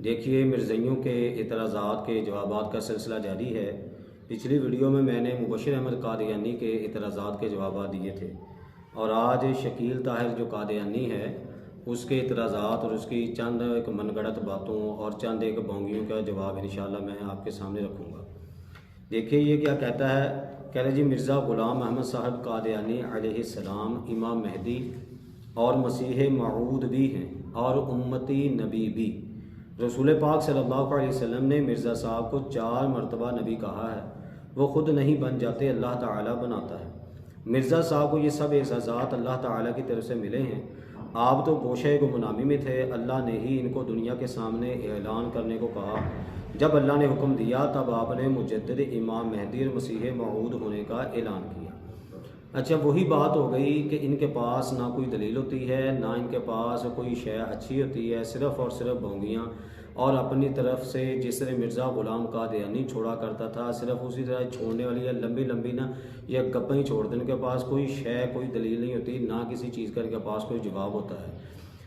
دیکھیے مرزائیوں کے اعتراضات کے جوابات کا سلسلہ جاری ہے۔ پچھلی ویڈیو میں نے مبشر احمد قادیانی کے اعتراضات کے جوابات دیے تھے، اور آج شکیل طاہر جو قادیانی ہے اس کے اعتراضات اور اس کی چند ایک من گڑت باتوں اور چند ایک بونگیوں کا جواب انشاءاللہ میں آپ کے سامنے رکھوں گا۔ دیکھیے یہ کیا کہتا ہے، کہہ رہے جی مرزا غلام احمد صاحب قادیانی علیہ السلام امام مہدی اور مسیح موعود بھی ہیں اور امتی نبی بھی۔ رسول پاک صلی اللہ علیہ وسلم نے مرزا صاحب کو 4 مرتبہ نبی کہا ہے، وہ خود نہیں بن جاتے، اللہ تعالیٰ بناتا ہے۔ مرزا صاحب کو یہ سب اعزازات اللہ تعالیٰ کی طرف سے ملے ہیں۔ آپ تو گوشہ گمنامی میں تھے، اللہ نے ہی ان کو دنیا کے سامنے اعلان کرنے کو کہا۔ جب اللہ نے حکم دیا تب آپ نے مجدد امام مہدی اور مسیح موعود ہونے کا اعلان کیا۔ اچھا وہی بات ہو گئی کہ ان کے پاس نہ کوئی دلیل ہوتی ہے، نہ ان کے پاس کوئی شے اچھی ہوتی ہے، صرف اور صرف بونگیاں، اور اپنی طرف سے جس طرح مرزا غلام قادیانی چھوڑا کرتا تھا صرف اسی طرح چھوڑنے والی ہے، لمبی لمبی نا یہ گپیں ہی چھوڑ دیں، ان کے پاس کوئی شے کوئی دلیل نہیں ہوتی، نہ کسی چیز کا ان کے پاس کوئی جواب ہوتا ہے۔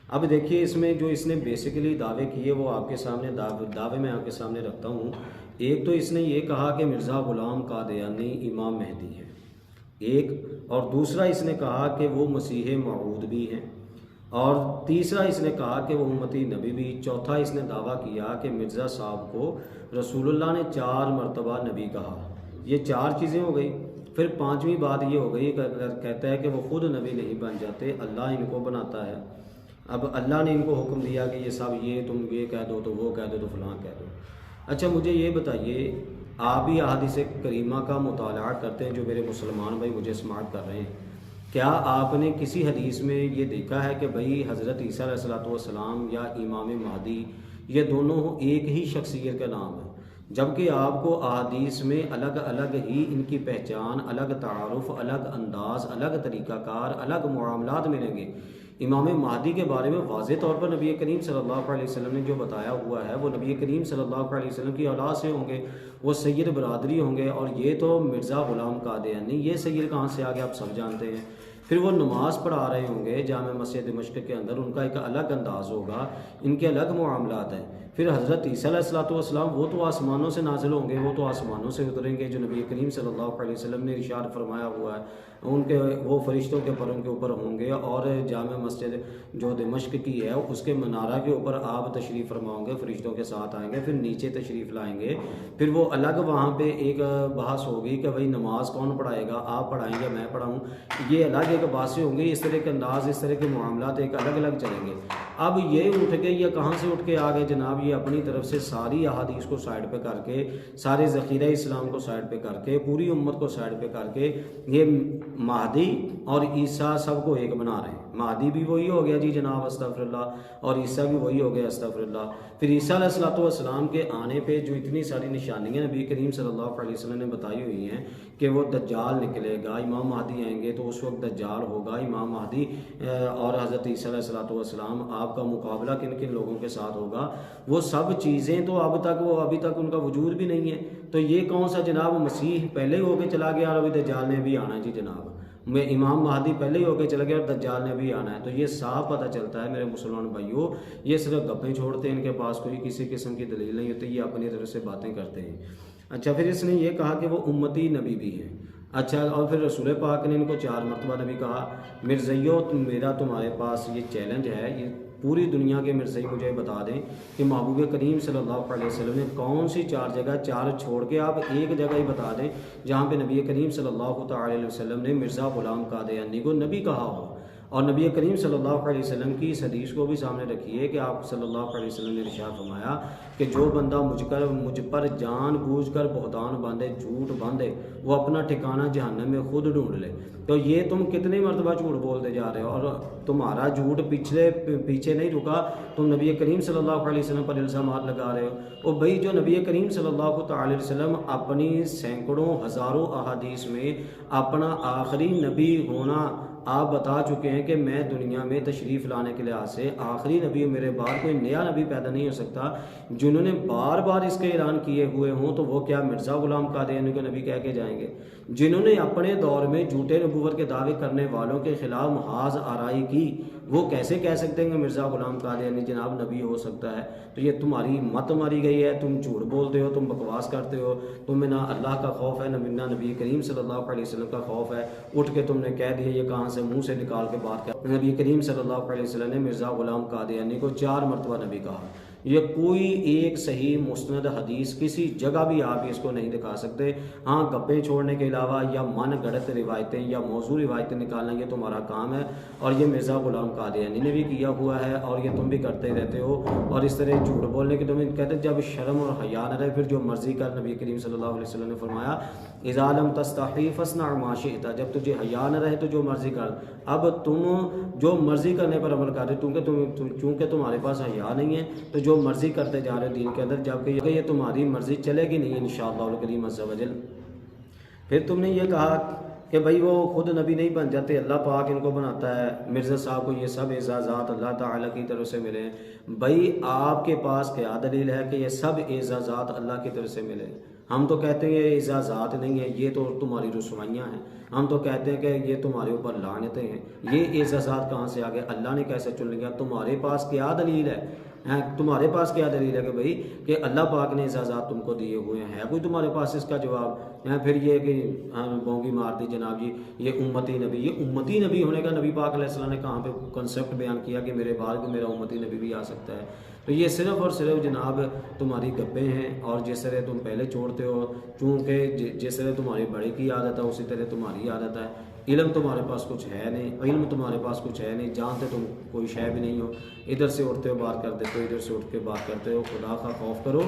اب دیکھیے اس میں جو اس نے بیسیکلی دعوے کیے وہ آپ کے سامنے دعوے میں آپ کے سامنے رکھتا ہوں۔ ایک تو اس نے یہ کہا کہ مرزا غلام قادیانی امام مہدی ہے ایک، اور دوسرا اس نے کہا کہ وہ مسیح موعود بھی ہیں، اور تیسرا اس نے کہا کہ وہ امتی نبی بھی، چوتھا اس نے دعویٰ کیا کہ مرزا صاحب کو رسول اللہ نے 4 مرتبہ نبی کہا۔ یہ 4 چیزیں ہو گئی۔ پھر 5ویں بات یہ ہو گئی کہ کہتا ہے کہ وہ خود نبی نہیں بن جاتے، اللہ ان کو بناتا ہے۔ اب اللہ نے ان کو حکم دیا کہ یہ سب یہ تم یہ کہہ دو تو وہ کہہ دو تو فلاں کہہ دو۔ اچھا مجھے یہ بتائیے، آپ بھی احادیث کریمہ کا مطالعہ کرتے ہیں جو میرے مسلمان بھائی مجھے سماعت کر رہے ہیں، کیا آپ نے کسی حدیث میں یہ دیکھا ہے کہ بھئی حضرت عیسیٰ علیہ السلام یا امام مہدی یہ دونوں ایک ہی شخصیت کا نام ہے، جبکہ آپ کو احادیث میں الگ الگ ہی ان کی پہچان، الگ تعارف، الگ انداز، الگ طریقہ کار، الگ معاملات ملیں گے۔ امام مہدی کے بارے میں واضح طور پر نبی کریم صلی اللہ علیہ وسلم نے جو بتایا ہوا ہے وہ نبی کریم صلی اللہ علیہ وسلم کی اولاد سے ہوں گے، وہ سید برادری ہوں گے، اور یہ تو مرزا غلام قادیانی یہ سید کہاں سے آگے آپ سب جانتے ہیں۔ پھر وہ نماز پڑھا رہے ہوں گے جامع مسجد دمشق کے اندر، ان کا ایک الگ انداز ہوگا، ان کے الگ معاملات ہیں۔ پھر حضرت عیسیٰ علیہ السلام وہ تو آسمانوں سے نازل ہوں گے، وہ تو آسمانوں سے اتریں گے، جو نبی کریم صلی اللہ علیہ وسلم نے ارشاد فرمایا ہوا ہے، ان کے وہ فرشتوں کے پروں کے اوپر ہوں گے، اور جامع مسجد جو دمشق کی ہے اس کے منارہ کے اوپر آپ تشریف فرماؤں گے، فرشتوں کے ساتھ آئیں گے، پھر نیچے تشریف لائیں گے۔ پھر وہ الگ وہاں پہ ایک بحث ہوگی کہ بھئی نماز کون پڑھائے گا، آپ پڑھائیں گے میں پڑھاؤں، یہ الگ ایک بحثیں ہوں گی، اس طرح کے انداز، اس طرح کے معاملات ایک الگ الگ چلیں گے۔ اب یہ اٹھ کے یہ کہاں سے اٹھ کے آگے جناب، یہ اپنی طرف سے ساری احادیث کو سائڈ پہ کر کے، سارے ذخیرہ اسلام کو سائڈ پہ کر کے، پوری امت کو سائڈ پہ کر کے یہ مہدی اور عیسیٰ سب کو ایک بنا رہے ہیں۔ مہدی بھی وہی ہو گیا جی جناب استغفر اللہ، اور عیسیٰ بھی وہی ہو گیا استغفر اللہ۔ پھر عیسیٰ علیہ السلام کے آنے پہ جو اتنی ساری نشانیاں نبی کریم صلی اللہ علیہ وسلم نے بتائی ہوئی ہیں کہ وہ دجال نکلے گا، امام مہدی آئیں گے تو اس وقت دجال ہوگا، امام مہدی اور حضرت عیسیٰ علیہ السلام، آپ کا مقابلہ کن کن لوگوں کے ساتھ ہوگا، وہ سب چیزیں تو ابھی تک ان کا وجود بھی نہیں ہے۔ تو یہ کون سا جناب مسیح پہلے ہو کے چلا گیا اور ابھی دجال نے بھی آنا ہے جی جناب، میں امام مہدی پہلے ہی ہو کے چلا گیا اور دجال نے بھی آنا ہے۔ تو یہ صاف پتہ چلتا ہے میرے مسلمان بھائیوں، یہ صرف گپیں چھوڑتے ہیں، ان کے پاس کوئی کسی قسم کی دلیل نہیں ہوتی، یہ اپنی طرف سے باتیں کرتے ہیں۔ اچھا پھر اس نے یہ کہا کہ وہ امتی نبی بھی ہیں۔ اچھا اور پھر رسول پاک نے ان کو 4 مرتبہ نبی کہا۔ مرزائیوں میرا تمہارے پاس یہ چیلنج ہے، یہ پوری دنیا کے مرزائی مجھے بتا دیں کہ محبوب کریم صلی اللہ علیہ وسلم نے کون سی 4 جگہ، 4 چھوڑ کے آپ ایک جگہ ہی بتا دیں جہاں پہ نبی کریم صلی اللہ تعالی علیہ وسلم نے مرزا غلام قادیانی کو نبی کہا ہو۔ اور نبی کریم صلی اللہ علیہ وسلم کی اس حدیث کو بھی سامنے رکھیے کہ آپ صلی اللہ علیہ وسلم نے ارشاد فرمایا کہ جو بندہ مجھ پر جان بوجھ کر بہتان باندھے، جھوٹ باندھے، وہ اپنا ٹھکانہ جہنم میں خود ڈھونڈ لے۔ تو یہ تم کتنی مرتبہ جھوٹ بولتے جا رہے ہو، اور تمہارا جھوٹ پیچھے نہیں رکا، تم نبی کریم صلی اللہ علیہ وسلم پر الزامات لگا رہے ہو۔ اور بھائی جو نبی کریم صلی اللہ تعالی علیہ وسلم اپنی سینکڑوں ہزاروں احادیث میں اپنا آخری نبی ہونا آپ بتا چکے ہیں کہ میں دنیا میں تشریف لانے کے لحاظ سے آخری نبی ہوں، میرے بعد کوئی نیا نبی پیدا نہیں ہو سکتا، جنہوں نے بار بار اس کے اعلان کیے ہوئے ہوں، تو وہ کیا مرزا غلام قادیانی کو نبی کہہ کے جائیں گے؟ جنہوں نے اپنے دور میں جھوٹے نبوت کے دعوے کرنے والوں کے خلاف محاذ آرائی کی، وہ کیسے کہہ سکتے ہیں کہ مرزا غلام قادیانی جناب نبی ہو سکتا ہے؟ تو یہ تمہاری مت ماری گئی ہے، تم جھوٹ بولتے ہو، تم بکواس کرتے ہو، تمہیں نہ اللہ کا خوف ہے نہ نبی کریم صلی اللہ علیہ وسلم کا خوف ہے۔ اٹھ کے تم نے کہہ دیا، یہ کہاں سے منہ سے نکال کے بات کر؟ نبی کریم صلی اللہ علیہ وسلم نے مرزا غلام قادیانی کو 4 مرتبہ نبی کہا۔ یہ کوئی ایک صحیح مستند حدیث کسی جگہ بھی آپ اس کو نہیں دکھا سکتے۔ ہاں، گپیں چھوڑنے کے علاوہ یا من گڑت روایتیں یا موضوع روایتیں نکالنا یہ تمہارا کام ہے، اور یہ مرزا غلام قادیانی نے بھی کیا ہوا ہے، اور یہ تم بھی کرتے رہتے ہو۔ اور اس طرح جھوٹ بولنے کے تمہیں کہتے ہیں جب شرم اور حیا نہ رہے پھر جو مرضی کر۔ نبی کریم صلی اللہ علیہ وسلم نے فرمایا اذا لم تستحی فاصنع ما شئت، جب تجھے حیا نہ رہے تو جو مرضی کر۔ اب تم جو مرضی کرنے پر عمل کر رہے، چونکہ تمہارے پاس حیا نہیں ہے تو جو مرضی کرتے جا رہے دین کے اندر، جبکہ یہ تمہاری مرضی چلے گی نہیں انشاءاللہ الکریم عز و جل۔ پھر تم نے یہ کہا کہ بھئی وہ خود نبی نہیں بن جاتے، اللہ پاک ان کو بناتا ہے، مرزا صاحب کو یہ سب اعزازات اللہ تعالیٰ کی طرف سے ملے۔ بھئی آپ کے پاس کیا دلیل ہے کہ یہ سب اعزازات اللہ کی طرف سے ملے؟ ہم تو کہتے ہیں یہ اعزازات نہیں ہیں، یہ تو تمہاری رسوائیاں ہیں۔ ہم تو کہتے ہیں کہ یہ تمہارے اوپر لعنتیں ہیں۔ یہ اعزازات کہاں سے آ گئے؟ اللہ نے کیسے چن لیا؟ تمہارے پاس کیا دلیل ہے؟ تمہارے پاس کیا دلیل ہے کہ بھئی کہ اللہ پاک نے اعزازات تم کو دیے ہوئے ہیں؟ کوئی تمہارے پاس اس کا جواب؟ پھر یہ کہ بونگی مار دی جناب جی یہ امتی نبی، یہ امتی نبی ہونے کا نبی پاک علیہ السلام نے کہاں پہ کنسیپٹ بیان کیا کہ میرے بعد کہ میرا امتی نبی بھی آ سکتا ہے؟ تو یہ صرف اور صرف جناب تمہاری گپیں ہیں، اور جس طرح تم پہلے چھوڑتے ہو، چونکہ جس طرح تمہاری بڑے کی عادت ہے اسی طرح تمہاری عادت ہے۔ علم تمہارے پاس کچھ ہے نہیں، علم تمہارے پاس کچھ ہے نہیں، جانتے تم کوئی شے بھی نہیں ہو، ادھر سے اٹھتے ہو بات کر دیتے ہو، ادھر سے اٹھ کے بات کرتے ہو۔ خدا کا خوف کرو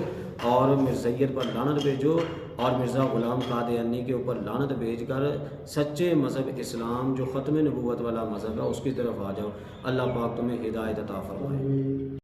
اور مرزائیت پر لعنت بھیجو، اور مرزا غلام قادیانی کے اوپر لعنت بھیج کر سچے مذہب اسلام جو ختم نبوت والا مذہب ہے اس کی طرف آ جاؤ۔ اللہ پاک تمہیں ہدایت عطا فرمائے۔